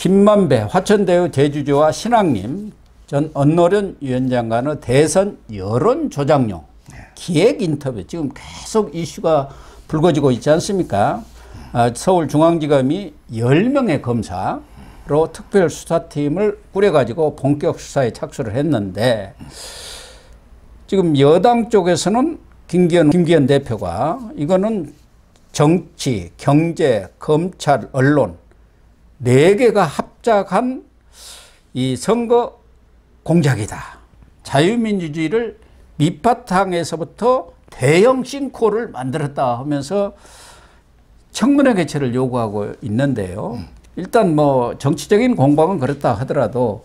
김만배 화천대유 제주지와 신학님 전 언노련 위원장과의 대선 여론 조작용 기획 인터뷰 지금 계속 이슈가 불거지고 있지 않습니까? 서울중앙지검이 10명의 검사로 특별수사팀을 꾸려가지고 본격 수사에 착수를 했는데 지금 여당 쪽에서는 김기현 대표가 이거는 정치, 경제, 검찰, 언론 4개가 합작한 이 선거 공작이다. 자유민주주의를 밑바탕에서부터 대형 싱크홀을 만들었다 하면서 청문회 개최를 요구하고 있는데요. 일단 뭐 정치적인 공방은 그렇다 하더라도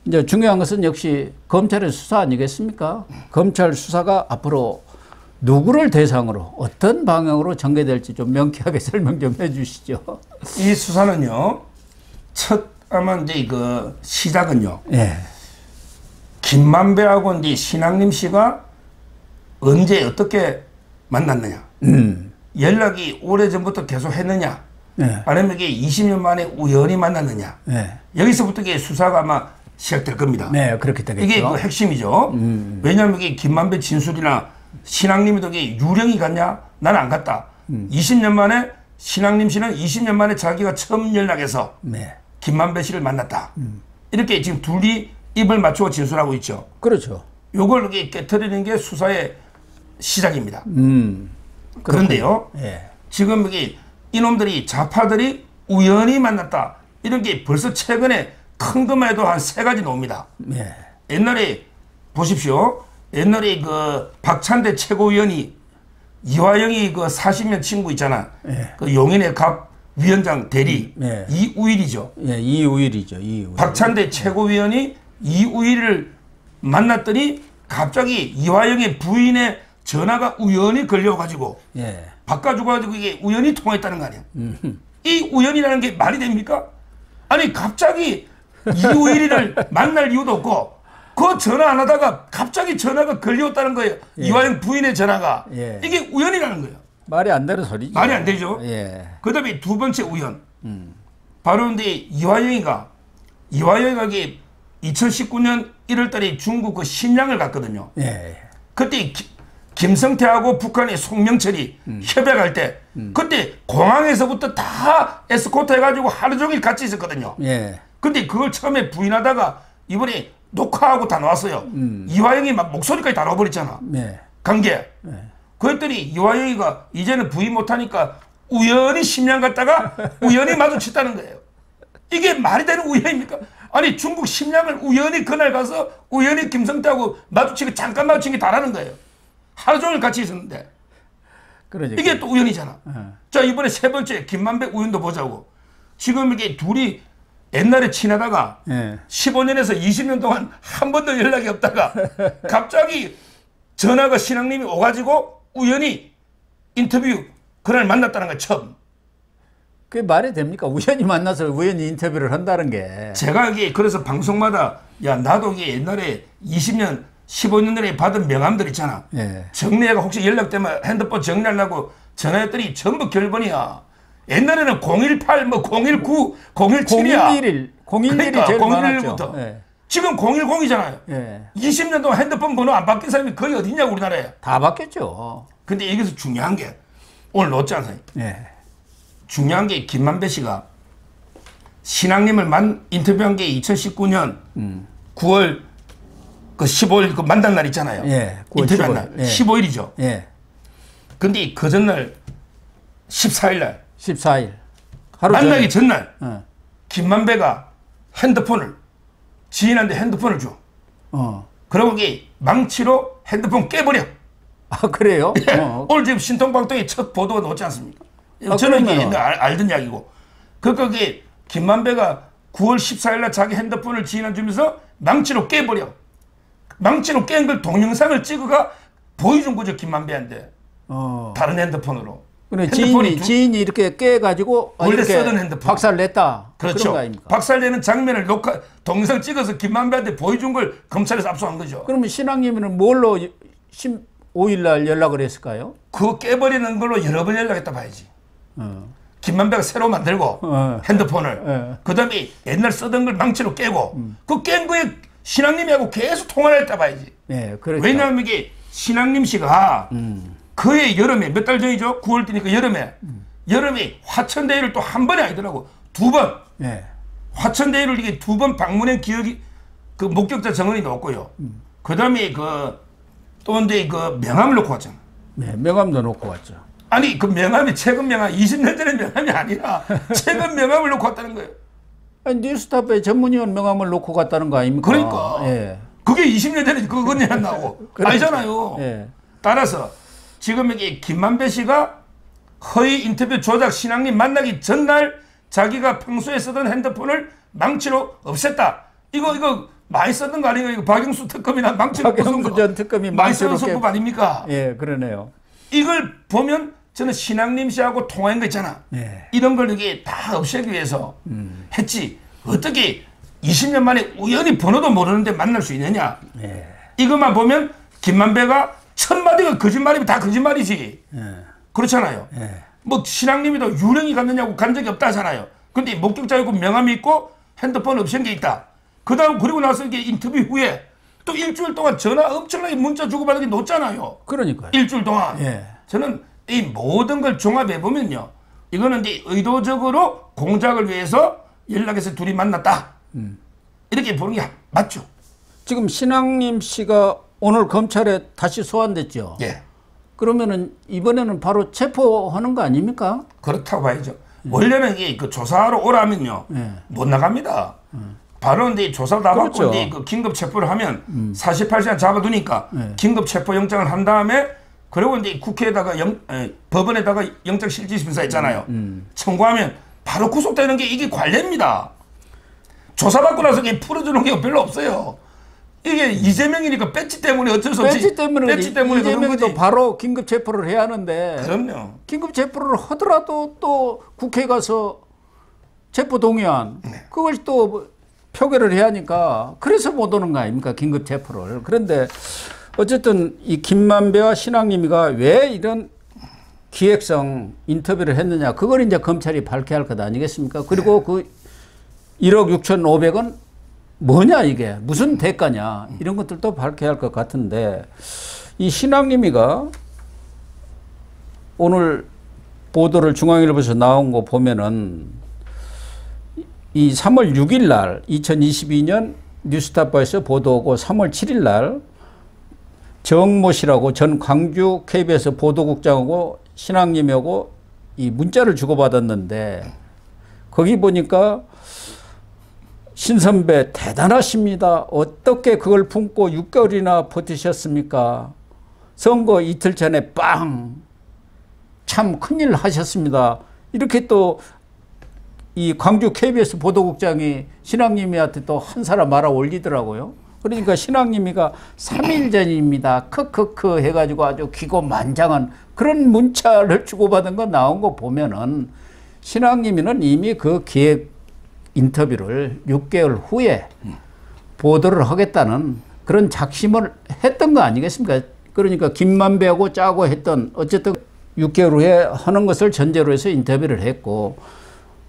이제 중요한 것은 역시 검찰의 수사 아니겠습니까? 검찰 수사가 앞으로 누구를 대상으로 어떤 방향으로 전개될지 좀 명쾌하게 설명 좀 해주시죠. 이 수사는요, 아마 이제 그 시작은요. 예. 김만배하고 이제 신학림 씨가 언제 어떻게 만났느냐. 연락이 오래전부터 계속 했느냐. 예. 아니면 이게 20년 만에 우연히 만났느냐. 예. 여기서부터 이게 수사가 아마 시작될 겁니다. 네, 그렇게 되겠죠. 이게 그 핵심이죠. 왜냐하면 이게 김만배 진술이나 신학님도 이게 유령이 갔냐? 나는 안 갔다. 20년 만에 신학님 씨는 20년 만에 자기가 처음 연락해서 네. 김만배 씨를 만났다. 이렇게 지금 둘이 입을 맞추고 진술하고 있죠. 그렇죠. 요걸 이렇게 깨트리는 게 수사의 시작입니다. 그렇군요. 그런데요. 예. 지금 이게 이놈들이 좌파들이 우연히 만났다. 이런 게 벌써 최근에 큰 것만 해도 한 3가지 나옵니다. 예. 옛날에 보십시오. 옛날에 그 박찬대 최고위원이 이화영이 그 40년 친구 있잖아. 예. 그 용인의 갑 위원장 대리 예. 이우일이죠. 예, 이우일이죠. 이우일. 박찬대 최고위원이 이우일을 만났더니 갑자기 이화영의 부인의 전화가 우연히 걸려가지고 예. 바꿔줘가지고 이게 우연히 통했다는 거 아니야. 이 우연이라는 게 말이 됩니까? 아니 갑자기 이우일이를 만날 이유도 없고 그 전화 안 하다가 갑자기 전화가 걸려왔다는 거예요. 예. 이화영 부인의 전화가. 예. 이게 우연이라는 거예요. 말이 안 되는 소리죠. 말이 안 되죠. 예. 그 다음에 2번째 우연. 바로 근데 이화영이가 이게 2019년 1월 달에 중국 그 신양을 갔거든요. 예. 그때 김성태하고 북한의 송명철이 협약할 때 그때 공항에서부터 다 에스코트 해가지고 하루 종일 같이 있었거든요. 예. 근데 그걸 처음에 부인하다가 이번에 녹화하고 다 나왔어요. 이화영이 막 목소리까지 다 나와버렸잖아. 예. 관계. 예. 그랬더니 이화영이가 이제는 부인 못하니까 우연히 심양 갔다가 우연히 마주쳤다는 거예요. 이게 말이 되는 우연입니까? 아니 중국 심양을 우연히 그날 가서 우연히 김성태하고 마주치고 잠깐 마주친 게 다라는 거예요. 하루 종일 같이 있었는데. 그러니까. 이게 또 우연이잖아. 자 이번에 3번째 김만배 우연도 보자고. 지금 이게 둘이 옛날에 친하다가 예. 15년에서 20년 동안 한 번도 연락이 없다가 갑자기 전화가 신앙님이 오가지고 우연히 인터뷰 그날 만났다는 거야 처음. 그게 말이 됩니까? 우연히 만나서 우연히 인터뷰를 한다는 게. 제가 이게 그래서 방송마다 야 나도 이게 옛날에 20년 15년 전에 받은 명함들 있잖아. 예. 정리해가 혹시 연락되면 핸드폰 정리하려고 전화했더니 전부 결번이야. 옛날에는 018, 뭐 019, 017이야. 011이 그러니까 제일 011부터. 많았죠. 예. 지금 010이잖아요. 예. 20년 동안 핸드폰 번호 안 바뀐 사람이 거의 어디냐 우리나라에. 다 바뀌었죠. 근데 여기서 중요한 게 오늘 놓지 않아요. 예. 중요한 게 김만배 씨가 신앙님을 인터뷰한 게 2019년 9월 그 15일 그 만난 날 있잖아요. 예. 인터뷰한 날. 예. 15일이죠. 예. 근데 그 전날 14일 날 14일. 하루 만나기 전날 어. 김만배가 핸드폰을 지인한테 핸드폰을 줘. 그러고 이게 망치로 핸드폰 깨버려. 아, 그래요? 오늘 지금 신통방통의 첫 보도가 나오지 않습니까? 아, 저는 이게 그러면은. 옛날 알던 이야기고. 그게 김만배가 9월 14일 날 자기 핸드폰을 지인한테 주면서 망치로 깨버려. 망치로 깬 걸 동영상을 찍어가 보여준 거죠, 김만배한테. 다른 핸드폰으로. 그래, 지인이 이렇게 깨가지고 원래 이렇게 쓰던 핸드폰. 박살 냈다. 그렇죠. 그런 거 아닙니까? 박살내는 장면을 동영상 찍어서 김만배한테 보여준 걸 검찰에서 압수한 거죠. 그러면 신앙님은 뭘로 15일 날 연락을 했을까요? 그거 깨버리는 걸로 여러 번 연락했다 봐야지. 김만배가 새로 만들고 핸드폰을 그다음에 옛날 쓰던 걸 망치로 깨고 그 깬 거에 신앙님하고 계속 통화를 했다 봐야지. 네, 그렇죠. 왜냐하면 이게 신앙님 씨가 그해 여름에 몇 달 전이죠? 9월 때니까 여름에 화천대유를 또 한 번이 아니더라고. 두 번. 네. 화천대유를 이게 두 번 방문한 기억이 그 목격자 정언이 나왔고요. 그다음에 또 이제 그 명함을 놓고 왔잖아. 네, 명함도 놓고 왔죠. 아니 그 명함이 최근 명함 20년 전의 명함이 아니라 최근 명함을 놓고 왔다는 거예요. 아니, 뉴스타파의 전문위원 명함을 놓고 갔다는 거 아닙니까? 그러니까 예. 그게 20년 전에 그건 했나고 아니잖아요. 예. 따라서 지금 여기 김만배 씨가 허위 인터뷰 조작 신앙님 만나기 전날 자기가 평소에 쓰던 핸드폰을 망치로 없앴다. 이거 많이 썼던 거 아니에요? 이거 박영수 특검이나 망치로 박영수 전 특검이 많이 쓰는 망치로 수법 아닙니까? 예, 그러네요. 이걸 보면 저는 신앙님 씨하고 통화한 거 있잖아. 네. 이런 걸 이게 다 없애기 위해서 했지. 어떻게 20년 만에 우연히 번호도 모르는데 만날 수 있느냐. 네. 이것만 보면 김만배가 첫 마디가 거짓말이면 다 거짓말이지. 네. 그렇잖아요. 네. 뭐 신앙님이도 유령이 갔느냐고 간 적이 없다 하잖아요. 근데 목격자 있고 명함이 있고 핸드폰 없앤 게 있다. 그다음 그리고 나서 이게 인터뷰 후에 또 일주일 동안 전화 엄청나게 문자 주고받은 게 놓잖아요. 그러니까요. 일주일 동안. 예. 저는 이 모든 걸 종합해 보면요. 이거는 이제 의도적으로 공작을 위해서 연락해서 둘이 만났다. 이렇게 보는 게 맞죠. 지금 신앙님 씨가 오늘 검찰에 다시 소환됐죠. 예. 그러면은 이번에는 바로 체포하는 거 아닙니까? 그렇다고 봐야죠. 원래는 이게 그 조사하러 오라면요. 못 나갑니다. 바로 이제 조사 다 받고 그렇죠. 이제 그 긴급 체포를 하면 48시간 잡아두니까 긴급 체포 영장을 한 다음에 그리고 이제 국회에다가 법원에다가 영장 실질 심사했잖아요. 청구하면 바로 구속되는 게 이게 관례입니다. 조사받고 나서 이게 풀어주는 게 별로 없어요. 이게 이재명이니까 배지 때문에 어쩔 수 없이 배지 때문에 그런 이재명도 거지. 바로 긴급 체포를 해야 하는데 그럼요. 긴급 체포를 하더라도 또 국회에 가서 체포 동의안 그걸 또 표결을 해야 하니까 그래서 못 오는 거 아닙니까? 긴급 체포를. 그런데 어쨌든 이 김만배와 신앙님이가 왜 이런 기획성 인터뷰를 했느냐 그걸 이제 검찰이 밝혀야 할 것 아니겠습니까? 그리고 그 1억 6,500원 뭐냐 이게 무슨 대가냐 이런 것들도 밝혀야 할 것 같은데 이 신앙님이가 오늘 보도를 중앙일보에서 나온 거 보면은 이 3월 6일 날 2022년 뉴스타파에서 보도하고 3월 7일 날 정모 씨라고 전 광주 KBS 보도국장하고 신앙님하고 이 문자를 주고받았는데 거기 보니까 신선배 대단하십니다. 어떻게 그걸 품고 6개월이나 버티셨습니까? 선거 이틀 전에 빵! 참 큰일 하셨습니다. 이렇게 또 이 광주 KBS 보도국장이 신앙님이한테 또 한 사람 말아 올리더라고요. 그러니까 신앙님이가 3일 전입니다. 크크크 해가지고 아주 기고만장한 그런 문자를 주고받은 거 나온 거 보면은 신앙님이는 이미 그 기획 인터뷰를 6개월 후에 보도를 하겠다는 그런 작심을 했던 거 아니겠습니까? 그러니까 김만배하고 짜고 했던 어쨌든 6개월 후에 하는 것을 전제로 해서 인터뷰를 했고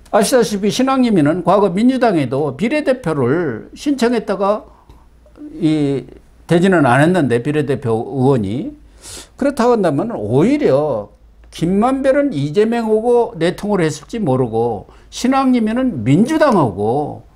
아시다시피 신앙님이는 과거 민주당에도 비례대표를 신청했다가 되지는 않았는데 비례대표 의원이 그렇다고 한다면 오히려 김만배는 이재명하고 내통을 했을지 모르고 신앙님이는 민주당하고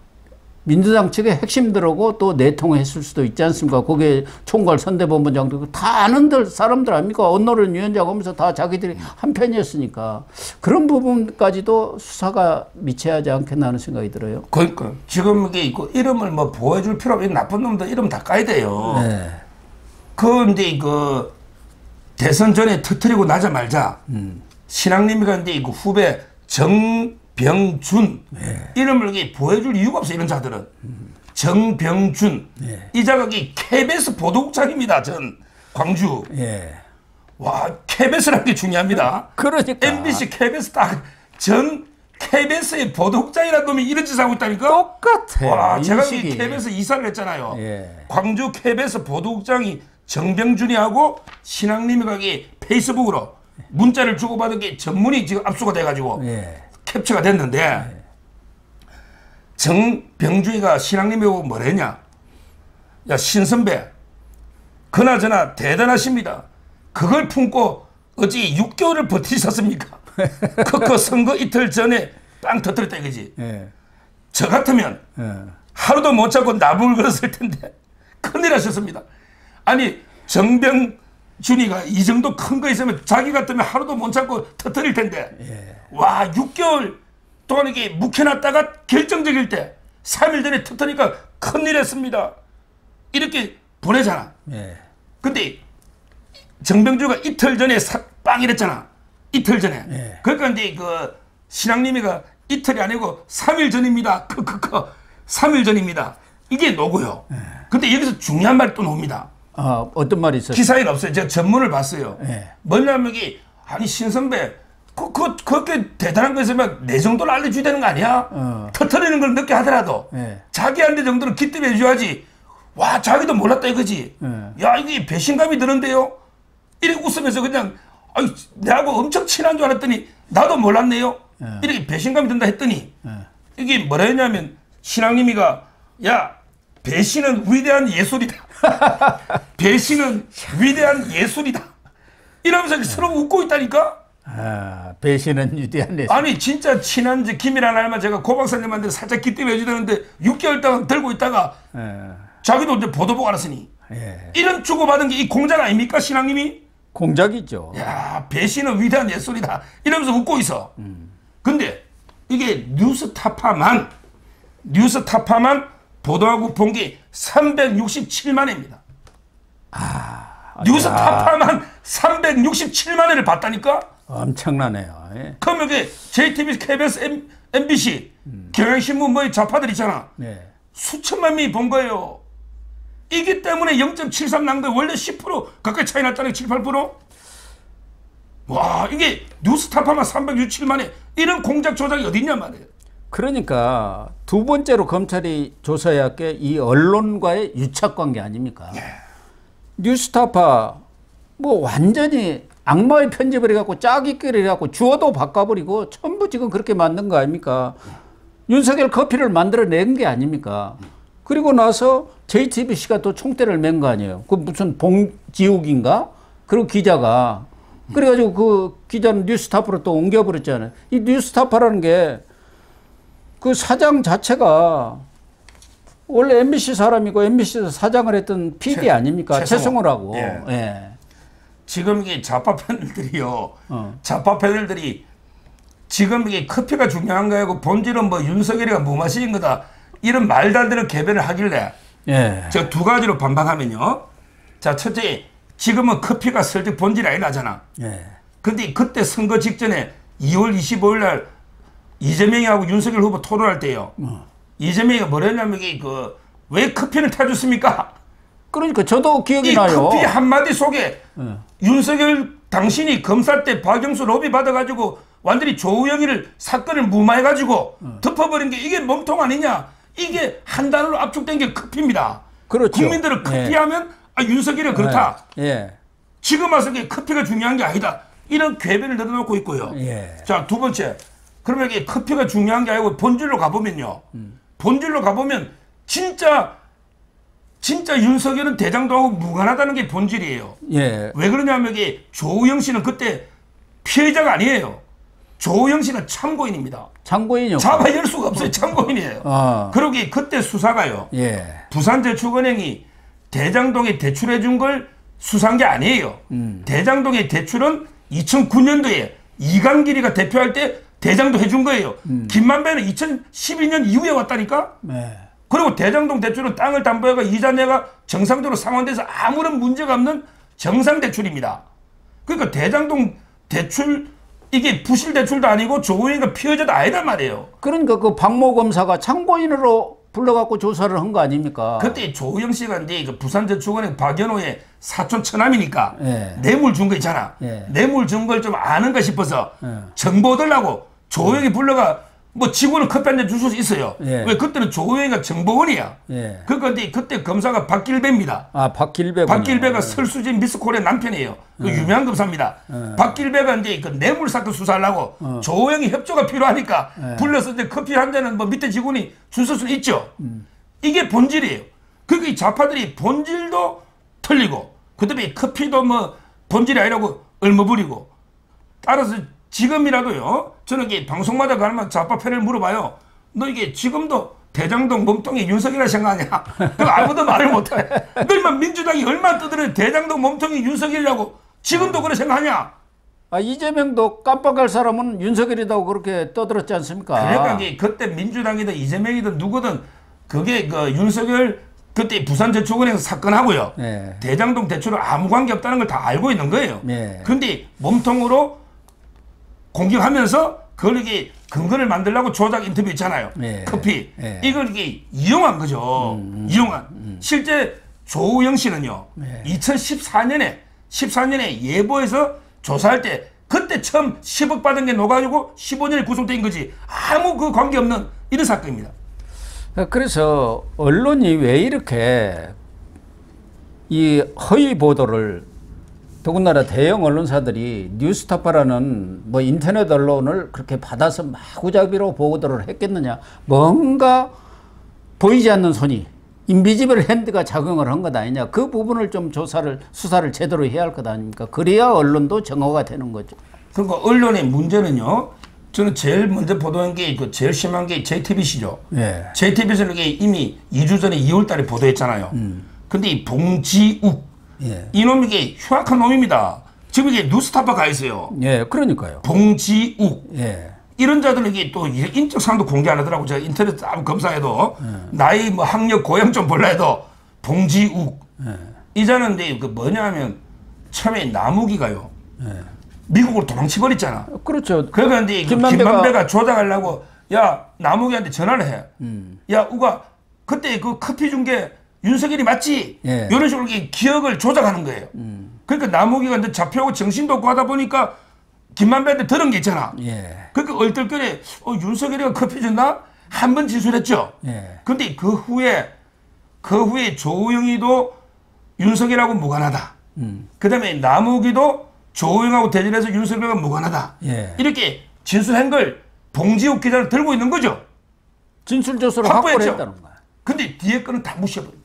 민주당 측의 핵심들하고 또 내통을 했을 수도 있지 않습니까? 거기에 총괄 선대본부장도 다 아는 사람들 아닙니까? 언론을 위원장 하면서 다 자기들이 한 편이었으니까 그런 부분까지도 수사가 미쳐야 하지 않겠나 하는 생각이 들어요. 그러니까 지금 이게 있고 이름을 뭐 보여줄 필요 없이 나쁜 놈들 이름 다 까야 돼요. 네. 그런데 그 대선 전에 터뜨리고 나자마자 신앙님이가 이제 그 후배 정병준 이름을 이렇게 보여줄 이유가 없어 이런 자들은 정병준 이 자격이 KBS 보도국장입니다. 전 광주. 와 KBS라는 게 중요합니다. 그러니까 MBC KBS 딱 전 KBS의 보도국장이라는 놈이 이런 짓을 하고 있다니까. 똑같아. 와 제가 인식이. 이 KBS 이사를 했잖아요. 광주 KBS 보도국장이 정병준이하고 신앙님이 가게 페이스북으로 문자를 주고받은 게 전문이 지금 압수가 돼가지고 캡처가 됐는데 정병주이가 신앙님이 보고 뭐랬냐. 야 신선배 그나저나 대단하십니다. 그걸 품고 어찌 6개월을 버티셨습니까? 그 선거 이틀 전에 빵 터뜨렸다 이거지. 예. 저 같으면 하루도 못 잡고 나무를 걸었을 텐데 큰일 하셨습니다. 아니 정병준이가 이 정도 큰 거 있으면 자기 같으면 하루도 못 잡고 터뜨릴 텐데 와 6개월 동안 이게 묵혀놨다가 결정적일 때 3일 전에 터뜨리니까 큰일 했습니다. 이렇게 보내잖아. 근데 정병주가 이틀 전에 빵 이랬잖아. 이틀 전에. 그러니까 이제 그 신앙님이가 이틀이 아니고 3일 전입니다. 3일 전입니다. 이게 노고요. 근데 여기서 중요한 말이 또 나옵니다. 아, 어떤 말이 있었어요? 기사에는 없어요. 제가 전문을 봤어요. 뭐냐면 이게 아니 신선배 그렇게 대단한 거 있으면 내 정도를 알려줘야 되는 거 아니야? 터트리는 걸 늦게 하더라도 자기한테 정도는 기대해 줘야지. 와 자기도 몰랐다 이거지. 야 이게 배신감이 드는데요. 이렇게 웃으면서 그냥 아이, 내하고 엄청 친한 줄 알았더니 나도 몰랐네요. 이렇게 배신감이 든다 했더니 이게 뭐라 했냐면 신앙님이가 야 배신은 위대한 예술이다. 배신은 위대한 예술이다. 이러면서 서로 웃고 있다니까. 아, 배신은 위대한 예술. 아니 진짜 친한 김이라는 할만 제가 고 박사님한테 살짝 기대해 주다는데 6개월 동안 들고 있다가 자기도 이제 보도 보고 알았으니 이런 주고받은 게 이 공작 아닙니까 신앙님이? 공작이죠. 야 배신은 위대한 예술이다 이러면서 웃고 있어. 근데 이게 뉴스타파만 보도하고 본 게 367만회입니다. 뉴스타파만 367만 회를 봤다니까? 엄청나네요. 예. 그럼 여기 JTBC, KBS, MBC, 경향신문 뭐의 좌파들 있잖아. 수천만 명이 본 거예요. 이기 때문에 0.73 난 거예요. 원래 10% 가까이 차이 났잖아요. 7, 8%. 와 이게 뉴스타파만 367만 회. 이런 공작 조작이 어디 있냔 말이에요. 그러니까 두 번째로 검찰이 조사해야 할 게 이 언론과의 유착관계 아닙니까? 뉴스타파 뭐 완전히 악마의 편집을 해갖고 짜깁기를 해갖고 주어도 바꿔버리고 전부 지금 그렇게 만든 거 아닙니까? 윤석열 커피를 만들어낸 게 아닙니까? 그리고 나서 JTBC가 또 총대를 맨 거 아니에요. 그 무슨 봉지욱인가? 그리고 기자가 그래가지고 그 기자는 뉴스타파로 또 옮겨버렸잖아요. 이 뉴스타파라는 게 그 사장 자체가 원래 MBC 사람이고 MBC에서 사장을 했던 PD 아닙니까? 최승호라고. 지금 이게 좌파 패널들이요. 좌파 패널들이 지금 이게 커피가 중요한 거고 본질은 뭐 윤석열이가 뭐 마시는 거다. 이런 말도 안 되는 개변을 하길래 제가 두 가지로 반박하면요. 자 첫째 지금은 커피가 설득 본질이 아니라잖아. 근데 그때 선거 직전에 2월 25일 날 이재명이하고 윤석열 후보 토론할 때요. 이재명이가 뭐랬냐면 이게 왜 커피를 타줬습니까? 그러니까 저도 기억이 나요. 이 커피 한마디 속에 윤석열 당신이 검사 때 박영수 로비 받아가지고 완전히 조우영이를 사건을 무마해가지고 덮어버린 게 이게 몸통 아니냐. 이게 한 단어로 압축된 게 커피입니다. 그렇죠. 국민들은 커피하면 아, 윤석열이 그렇다. 지금 와서 이게 커피가 중요한 게 아니다. 이런 궤변을 늘어놓고 있고요. 자, 두 번째. 그러면 이게 커피가 중요한 게 아니고 본질로 가보면요. 본질로 가보면 진짜 윤석열은 대장동하고 무관하다는 게 본질이에요. 왜 그러냐면 이게 조우영 씨는 그때 피해자가 아니에요. 조우영 씨는 참고인입니다. 참고인이요. 잡아열 수가 없어요. 참고인이에요. 그러기 그때 수사가요. 부산저축은행이 대장동에 대출해 준 걸 수사한 게 아니에요. 대장동의 대출은 2009년도에 이강길이가 대표할 때 대장도 해준 거예요. 김만배는 2012년 이후에 왔다니까? 그리고 대장동 대출은 땅을 담보해가 이자 내가 정상적으로 상환돼서 아무런 문제가 없는 정상 대출입니다. 그러니까 대장동 대출 이게 부실 대출도 아니고 조우영이가 피해자도 아니란 말이에요. 그러니까 그 박모 검사가 참고인으로 불러갖고 조사를 한 거 아닙니까? 그때 조우영 씨가 이제 그 부산저축은행 박연호의 사촌 처남이니까 뇌물 준 거 있잖아. 뇌물 준 걸 좀 아는가 싶어서 정보 얻으려고 조우영이 불러가 뭐 지구는 커피 한 잔 줄 수 있어요. 예. 왜 그때는 조호영이가 정보원이야. 예. 그런데 그때 검사가 박길배입니다. 아, 박길배. 박길배가 설수진 미스코리아 남편이에요. 그 유명한 검사입니다. 박길배가 이제 그 뇌물 사건 수사하려고 조호영이 협조가 필요하니까 불러서 이제 커피 한 잔은 뭐 밑에 직원이 줄 수는 있죠. 이게 본질이에요. 그러니까 이 좌파들이 본질도 틀리고 그다음에 커피도 뭐 본질이 아니라고 얼머부리고 따라서 지금이라도요. 저는 이게 방송마다 가면 좌파 편을 물어봐요. 너 이게 지금도 대장동 몸통이 윤석이라 생각하냐? 그 아무도 말을 못해. 너희만 민주당이 얼마나 떠들어요. 대장동 몸통이 윤석이라고 지금도 그래 생각하냐? 아, 이재명도 깜빡할 사람은 윤석열이라고 그렇게 떠들었지 않습니까? 그러니까 이게 그때 민주당이든 이재명이든 누구든 그게 그 윤석열 그때 부산저축은행 사건하고요. 예. 대장동 대출은 아무 관계 없다는 걸 다 알고 있는 거예요. 예. 그런데 몸통으로 공격하면서 그걸 이게 근거를 만들려고 조작 인터뷰 있잖아요. 예. 커피. 예. 이걸 이게 이용한 거죠. 이용한. 실제 조우영 씨는요. 2014년에 예보에서 조사할 때 그때 처음 10억 받은 게 녹아지고 15년에 구속된 거지. 아무 그 관계 없는 이런 사건입니다. 그래서 언론이 왜 이렇게 이 허위 보도를 더군다나 대형 언론사들이 뉴스타파라는 뭐 인터넷 언론을 그렇게 받아서 마구잡이로 보도를 했겠느냐. 뭔가 보이지 않는 손이 인비지블 핸드가 작용을 한 것 아니냐. 그 부분을 좀 수사를 제대로 해야 할 것 아닙니까. 그래야 언론도 정화가 되는 거죠. 그러니까 언론의 문제는요. 저는 제일 먼저 보도한 게 그 제일 심한 게 JTBC죠. 예. JTBC는 이미 2주 전에 2월 달에 보도했잖아요. 근데 이 봉지욱 예. 이놈이 이게 흉악한 놈입니다. 지금 이게 뉴스타파 가 있어요. 예, 그러니까요. 봉지욱. 예. 이런 자들은 이게 또 인적 사항도 공개 안 하더라고. 제가 인터넷 한번 검사해도 나이 뭐 학력 고향 좀 몰라 해도 봉지욱. 이 자는 근데 그 뭐냐 하면 처음에 나무기가요. 미국으로 도망치버렸잖아. 그렇죠. 그러니까 근데 김만배가 조작하려고 야 나무기한테 전화를 해. 야 우가 그때 그 커피 준 게 윤석열이 맞지? 예. 이런 식으로 기억을 조작하는 거예요. 그러니까 나무기가 이제 잡혀오고 정신도 없고 하다 보니까 김만배한테 들은 게 있잖아. 예. 그러니까 얼떨결에 윤석열이가 커피 줬나? 한 번 진술했죠. 예. 근데 그 후에 조우영이도 윤석열하고 무관하다. 그 다음에 나무기도 조우영하고 대전해서 윤석열과 무관하다. 예. 이렇게 진술한 걸 봉지욱 기자는 들고 있는 거죠. 진술 조서를 확보를 했다는 거야. 근데 뒤에 거는 다 무시해버려.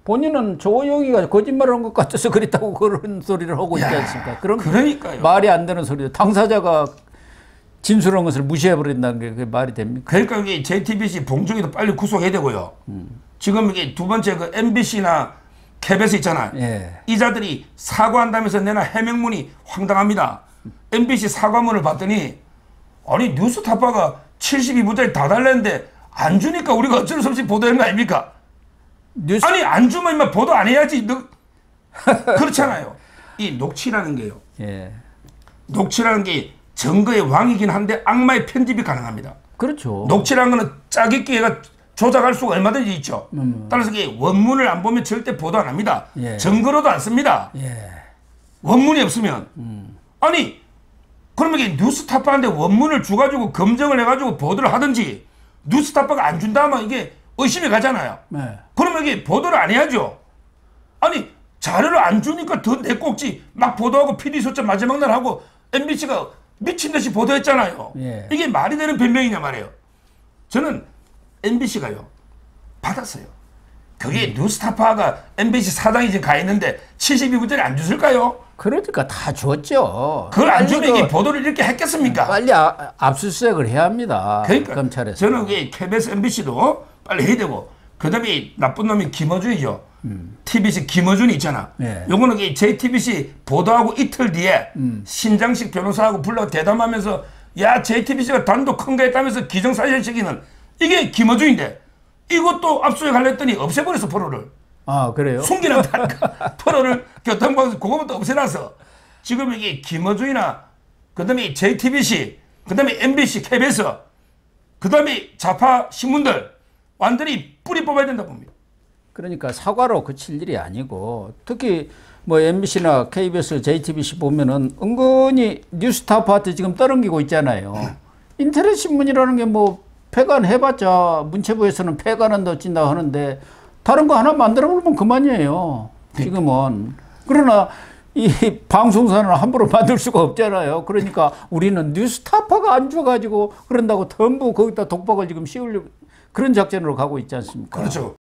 본인은 조영이가 거짓말한 것 같아서 그랬다고 그런 소리를 하고 있지 않습니까? 그러니까요. 말이 안 되는 소리죠. 당사자가 진술한 것을 무시해버린다는 게 그게 말이 됩니까? 그러니까 이게 JTBC 봉중이도 빨리 구속해야 되고요. 지금 이게 두 번째 그 MBC나 KBS 있잖아요. 예. 이 자들이 사과한다면서 내나 해명문이 황당합니다. MBC 사과문을 봤더니 아니 뉴스타파가 72부짜리 다 달랬는데 안 주니까 우리가 어쩔 수 없이 보도한 거 아닙니까? 아니 안 주면 인마 보도 안 해야지. 그렇잖아요. 이 녹취라는 게요. 예. 녹취라는 게 증거의 왕이긴 한데 악마의 편집이 가능합니다. 그렇죠. 녹취라는 거는 짜깁기가 조작할 수가 얼마든지 있죠. 따라서 이게 원문을 안 보면 절대 보도 안 합니다. 예. 증거로도 안 씁니다. 예. 원문이 없으면. 아니 그러면 이게 뉴스타파한테 원문을 줘가지고 검증을 해가지고 보도를 하든지 뉴스타파가 안 준다면 이게 의심이 가잖아요. 네. 그러면 이게 보도를 안 해야죠. 아니 자료를 안 주니까 더 내꼭지 막 보도하고 PD수첩 마지막 날 하고 MBC가 미친 듯이 보도했잖아요. 예. 이게 말이 되는 변명이냐 말이에요. 저는 MBC가요 받았어요. 그게 뉴스타파가 MBC 사장이 지금 가 있는데 72부짜리 안 줬을까요? 그러니까 다 줬죠. 그걸 안 주면 이게 보도를 이렇게 했겠습니까? 빨리 압수수색을 해야 합니다. 그러니까 검찰에서. 저는 그게 KBS, MBC도 빨리 해야 되고 그다음에 나쁜 놈이 김어준이죠. TBC 김어준이 있잖아. 네. 요거는 JTBC 보도하고 이틀 뒤에 신장식 변호사하고 불러 대담하면서 야 JTBC가 단독 큰 거 했다면서 기정사실 시키는 이게 김어준인데 이것도 압수수색하려 했더니 없애버렸어 프로를. 아 그래요? 숨기놨다니까. 프로를 교통방송 그거부터 없애놔서 지금 이게 김어준이나 그다음에 JTBC 그다음에 MBC, KBS 그다음에 좌파 신문들 완전히 뿌리 뽑아야 된다 봅니다. 그러니까 사과로 그칠 일이 아니고 특히 뭐 MBC나 KBS, JTBC 보면은 은근히 뉴스타파한테 지금 떠넘기고 있잖아요. 인터넷 신문이라는 게 뭐 폐간 해봤자 문체부에서는 폐간은 넣어진다 하는데 다른 거 하나 만들어 보면 그만이에요. 지금은. 그러나 이 방송사는 함부로 만들 수가 없잖아요. 그러니까 우리는 뉴스타파가 안 줘가지고 그런다고 전부 거기다 독박을 지금 씌우려고 그런 작전으로 가고 있지 않습니까? 그렇죠.